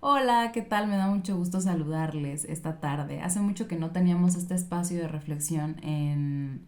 Hola, ¿qué tal? Me da mucho gusto saludarles esta tarde. Hace mucho que no teníamos este espacio de reflexión en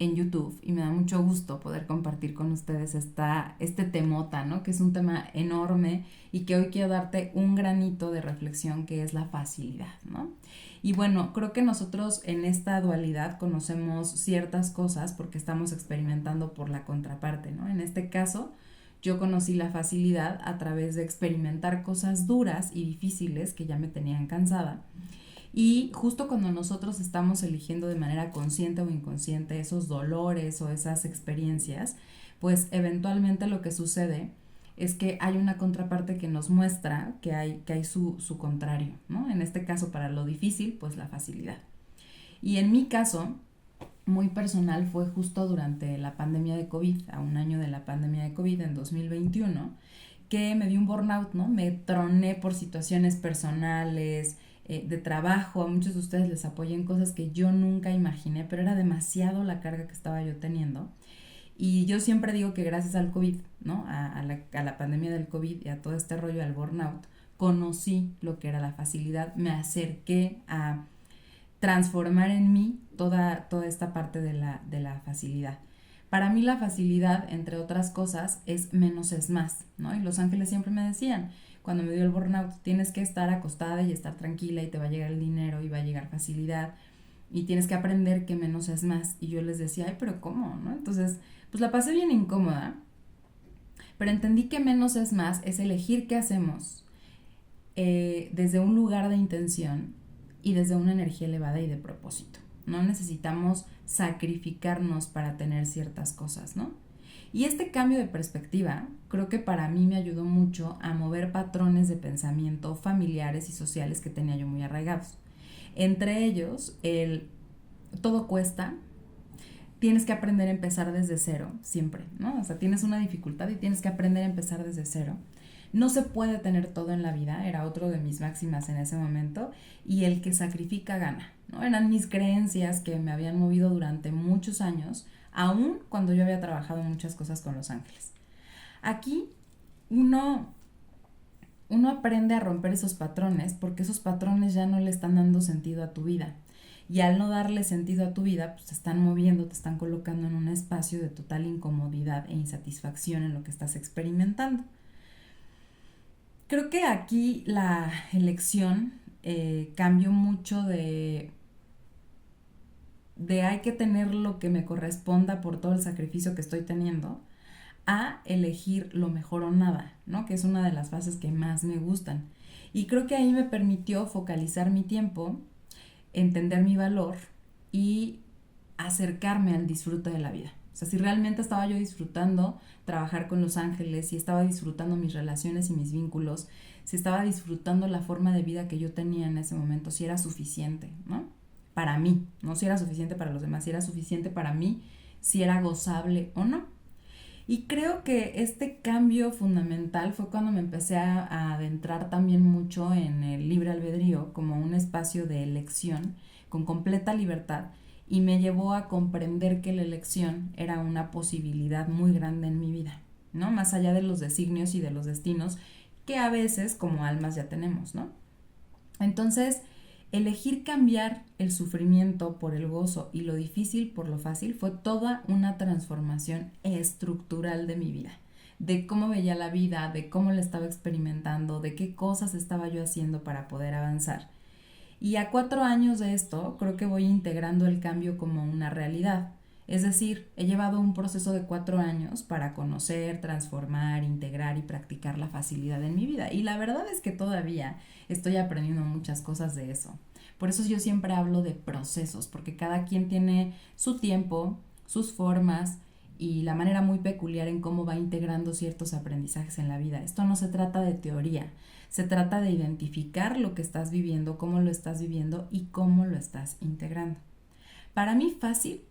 YouTube y me da mucho gusto poder compartir con ustedes este temota, ¿no? Que es un tema enorme y que hoy quiero darte un granito de reflexión que es la facilidad, ¿no? Y bueno, creo que nosotros en esta dualidad conocemos ciertas cosas porque estamos experimentando por la contraparte, ¿no? En este caso, yo conocí la facilidad a través de experimentar cosas duras y difíciles que ya me tenían cansada. Y justo cuando nosotros estamos eligiendo de manera consciente o inconsciente esos dolores o esas experiencias, pues eventualmente lo que sucede es que hay una contraparte que nos muestra que hay su contrario, ¿no? En este caso, para lo difícil, pues la facilidad. Y en mi caso, muy personal, fue justo durante la pandemia de COVID, a un año de la pandemia de COVID en 2021, que me dio un burnout, ¿no? Me troné por situaciones personales, de trabajo. A muchos de ustedes les apoyé en cosas que yo nunca imaginé, pero era demasiado la carga que estaba yo teniendo. Y yo siempre digo que gracias al COVID, ¿no? A la pandemia del COVID y a todo este rollo al burnout, conocí lo que era la facilidad, me acerqué a transformar en mí toda esta parte de la facilidad. Para mí la facilidad, entre otras cosas, es menos es más, ¿no? Y los ángeles siempre me decían, cuando me dio el burnout, tienes que estar acostada y estar tranquila y te va a llegar el dinero y va a llegar facilidad y tienes que aprender que menos es más. Y yo les decía, ay, pero ¿cómo? ¿No? Entonces, pues la pasé bien incómoda, pero entendí que menos es más, es elegir qué hacemos desde un lugar de intención y desde una energía elevada y de propósito. No necesitamos sacrificarnos para tener ciertas cosas, ¿no? Y este cambio de perspectiva creo que para mí me ayudó mucho a mover patrones de pensamiento familiares y sociales que tenía yo muy arraigados. Entre ellos, el todo cuesta, tienes que aprender a empezar desde cero, siempre, ¿no? O sea, tienes una dificultad y tienes que aprender a empezar desde cero. No se puede tener todo en la vida, era otro de mis máximas en ese momento, y el que sacrifica gana, ¿no? Eran mis creencias que me habían movido durante muchos años, aun cuando yo había trabajado muchas cosas con los ángeles. Aquí uno, uno aprende a romper esos patrones porque esos patrones ya no le están dando sentido a tu vida. Y al no darle sentido a tu vida, pues te están moviendo, te están colocando en un espacio de total incomodidad e insatisfacción en lo que estás experimentando. Creo que aquí la elección cambió mucho de hay que tener lo que me corresponda por todo el sacrificio que estoy teniendo, a elegir lo mejor o nada, ¿no? Que es una de las fases que más me gustan. Y creo que ahí me permitió focalizar mi tiempo, entender mi valor y acercarme al disfrute de la vida. O sea, si realmente estaba yo disfrutando trabajar con los ángeles, si estaba disfrutando mis relaciones y mis vínculos, si estaba disfrutando la forma de vida que yo tenía en ese momento, si era suficiente, ¿no? Para mí, no si era suficiente para los demás, si era suficiente para mí, si era gozable o no. Y creo que este cambio fundamental fue cuando me empecé a adentrar también mucho en el libre albedrío como un espacio de elección con completa libertad y me llevó a comprender que la elección era una posibilidad muy grande en mi vida, ¿no? Más allá de los designios y de los destinos que a veces como almas ya tenemos, ¿no? Entonces, elegir cambiar el sufrimiento por el gozo y lo difícil por lo fácil fue toda una transformación estructural de mi vida, de cómo veía la vida, de cómo la estaba experimentando, de qué cosas estaba yo haciendo para poder avanzar. Y a 4 años de esto, creo que voy integrando el cambio como una realidad. Es decir, he llevado un proceso de 4 años para conocer, transformar, integrar y practicar la facilidad en mi vida. Y la verdad es que todavía estoy aprendiendo muchas cosas de eso. Por eso yo siempre hablo de procesos, porque cada quien tiene su tiempo, sus formas y la manera muy peculiar en cómo va integrando ciertos aprendizajes en la vida. Esto no se trata de teoría, se trata de identificar lo que estás viviendo, cómo lo estás viviendo y cómo lo estás integrando. Para mí fácil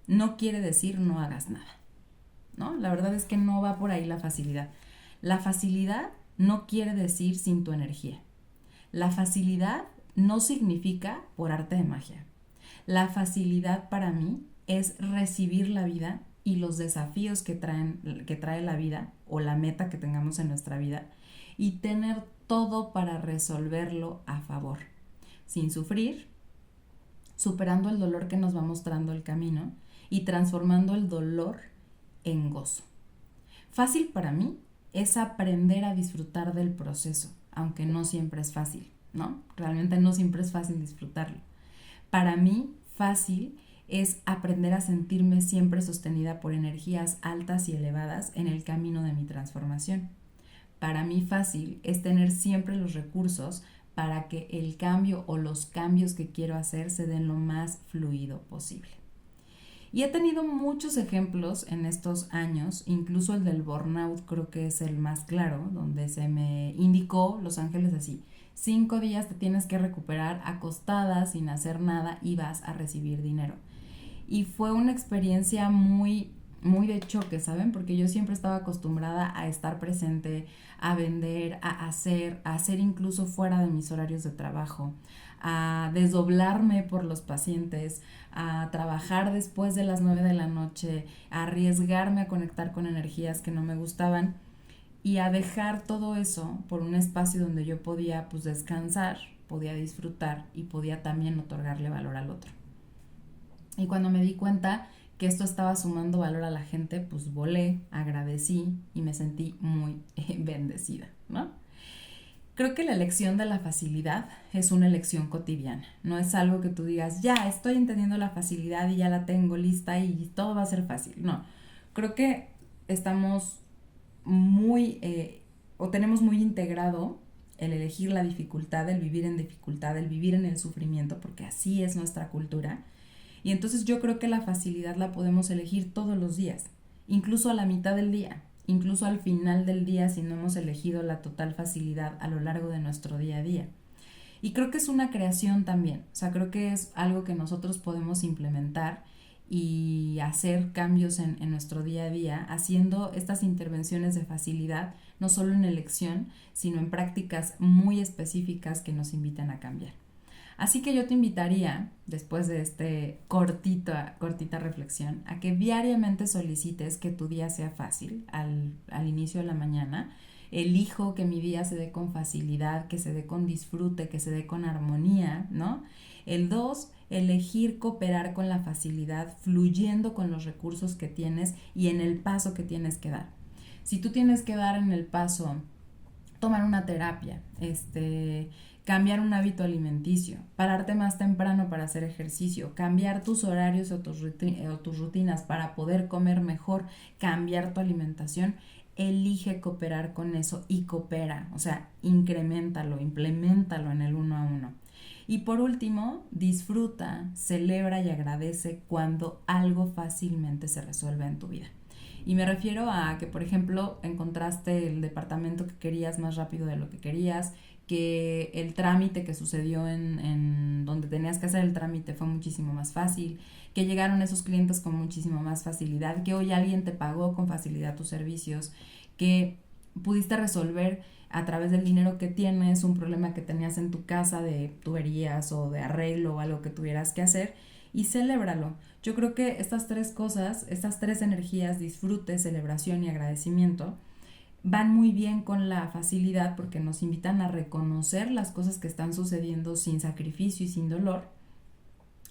no quiere decir no hagas nada, ¿no? La verdad es que no va por ahí la facilidad. La facilidad no quiere decir sin tu energía. La facilidad no significa por arte de magia. La facilidad para mí es recibir la vida y los desafíos que trae la vida o la meta que tengamos en nuestra vida y tener todo para resolverlo a favor, sin sufrir, superando el dolor que nos va mostrando el camino y transformando el dolor en gozo. Fácil para mí es aprender a disfrutar del proceso, aunque no siempre es fácil, ¿no? Realmente no siempre es fácil disfrutarlo. Para mí, fácil es aprender a sentirme siempre sostenida por energías altas y elevadas en el camino de mi transformación. Para mí, fácil es tener siempre los recursos para que el cambio o los cambios que quiero hacer se den lo más fluido posible. Y he tenido muchos ejemplos en estos años, incluso el del burnout creo que es el más claro, donde se me indicó Los Ángeles así: 5 días te tienes que recuperar acostada sin hacer nada y vas a recibir dinero. Y fue una experiencia muy de choque, ¿saben? Porque yo siempre estaba acostumbrada a estar presente, a vender, a hacer incluso fuera de mis horarios de trabajo, a desdoblarme por los pacientes, a trabajar después de las 9 de la noche, a arriesgarme a conectar con energías que no me gustaban y a dejar todo eso por un espacio donde yo podía pues descansar, podía disfrutar y podía también otorgarle valor al otro. Y cuando me di cuenta que esto estaba sumando valor a la gente, pues volé, agradecí y me sentí muy bendecida, ¿no? Creo que la elección de la facilidad es una elección cotidiana. No es algo que tú digas, ya estoy entendiendo la facilidad y ya la tengo lista y todo va a ser fácil. No, creo que estamos o tenemos muy integrado el elegir la dificultad, el vivir en dificultad, el vivir en el sufrimiento, porque así es nuestra cultura. Y entonces yo creo que la facilidad la podemos elegir todos los días, incluso a la mitad del día, incluso al final del día si no hemos elegido la total facilidad a lo largo de nuestro día a día. Y creo que es una creación también, o sea, creo que es algo que nosotros podemos implementar y hacer cambios en nuestro día a día, haciendo estas intervenciones de facilidad, no solo en elección, sino en prácticas muy específicas que nos invitan a cambiar. Así que yo te invitaría, después de este cortita reflexión, a que diariamente solicites que tu día sea fácil al inicio de la mañana. Elijo que mi día se dé con facilidad, que se dé con disfrute, que se dé con armonía, ¿no? El 2, elegir cooperar con la facilidad, fluyendo con los recursos que tienes y en el paso que tienes que dar. Si tú tienes que dar en el paso, tomar una terapia, cambiar un hábito alimenticio, pararte más temprano para hacer ejercicio, cambiar tus horarios o tus rutinas para poder comer mejor, cambiar tu alimentación, elige cooperar con eso y coopera, o sea, increméntalo, implementalo en el 1 a 1. Y por último, disfruta, celebra y agradece cuando algo fácilmente se resuelve en tu vida. Y me refiero a que, por ejemplo, encontraste el departamento que querías más rápido de lo que querías, que el trámite que sucedió en donde tenías que hacer el trámite fue muchísimo más fácil, que llegaron esos clientes con muchísimo más facilidad, que hoy alguien te pagó con facilidad tus servicios, que pudiste resolver a través del dinero que tienes un problema que tenías en tu casa de tuberías o de arreglo o algo que tuvieras que hacer, y celébralo. Yo creo que estas 3 cosas, estas 3 energías, disfrute, celebración y agradecimiento, van muy bien con la facilidad porque nos invitan a reconocer las cosas que están sucediendo sin sacrificio y sin dolor.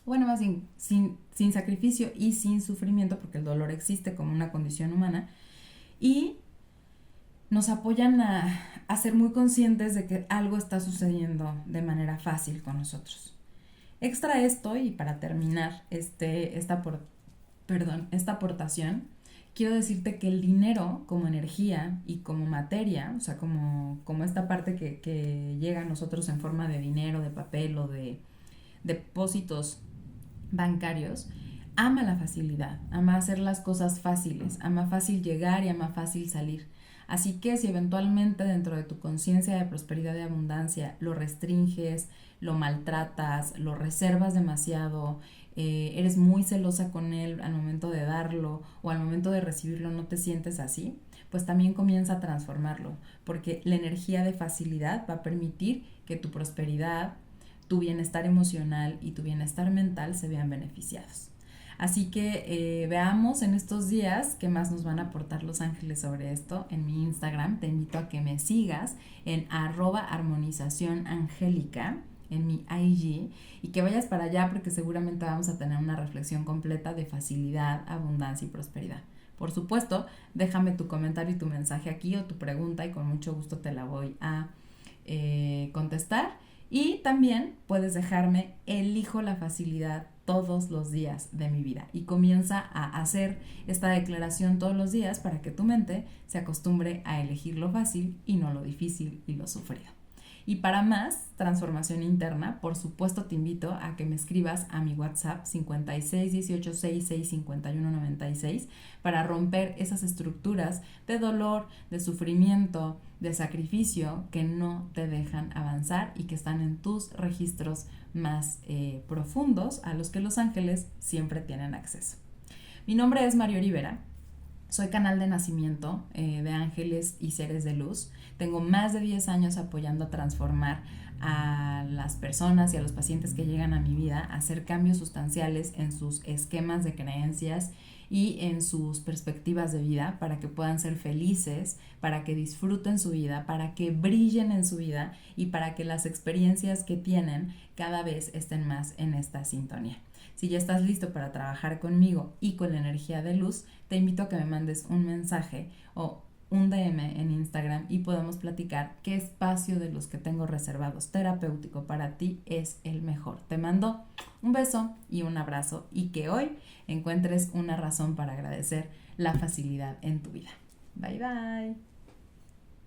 Bueno, más bien sin sacrificio y sin sufrimiento, porque el dolor existe como una condición humana, y nos apoyan a ser muy conscientes de que algo está sucediendo de manera fácil con nosotros. Extra esto, y para terminar esta aportación, quiero decirte que el dinero como energía y como materia, o sea, como esta parte que llega a nosotros en forma de dinero, de papel o de depósitos bancarios, ama la facilidad, ama hacer las cosas fáciles, ama fácil llegar y ama fácil salir. Así que si eventualmente dentro de tu conciencia de prosperidad y abundancia lo restringes, lo maltratas, lo reservas demasiado, eres muy celosa con él al momento de darlo o al momento de recibirlo no te sientes así, pues también comienza a transformarlo, porque la energía de facilidad va a permitir que tu prosperidad, tu bienestar emocional y tu bienestar mental se vean beneficiados. Así que veamos en estos días qué más nos van a aportar los ángeles sobre esto en mi Instagram. Te invito a que me sigas en @armonizacionangélica en mi IG y que vayas para allá porque seguramente vamos a tener una reflexión completa de facilidad, abundancia y prosperidad. Por supuesto, déjame tu comentario y tu mensaje aquí o tu pregunta y con mucho gusto te la voy a contestar. Y también puedes dejarme elijo la facilidad todos los días de mi vida y comienza a hacer esta declaración todos los días para que tu mente se acostumbre a elegir lo fácil y no lo difícil y lo sufrido. Y para más transformación interna, por supuesto te invito a que me escribas a mi WhatsApp 56 18 66 51 96 para romper esas estructuras de dolor, de sufrimiento, de sacrificio que no te dejan avanzar y que están en tus registros más profundos a los que los ángeles siempre tienen acceso. Mi nombre es Mario Rivera. Soy canal de nacimiento de ángeles y seres de luz. Tengo más de 10 años apoyando a transformar a las personas y a los pacientes que llegan a mi vida, a hacer cambios sustanciales en sus esquemas de creencias y en sus perspectivas de vida para que puedan ser felices, para que disfruten su vida, para que brillen en su vida y para que las experiencias que tienen cada vez estén más en esta sintonía. Si ya estás listo para trabajar conmigo y con la energía de luz, te invito a que me mandes un mensaje o un DM en Instagram y podemos platicar qué espacio de los que tengo reservados terapéutico para ti es el mejor. Te mando un beso y un abrazo y que hoy encuentres una razón para agradecer la facilidad en tu vida. Bye bye.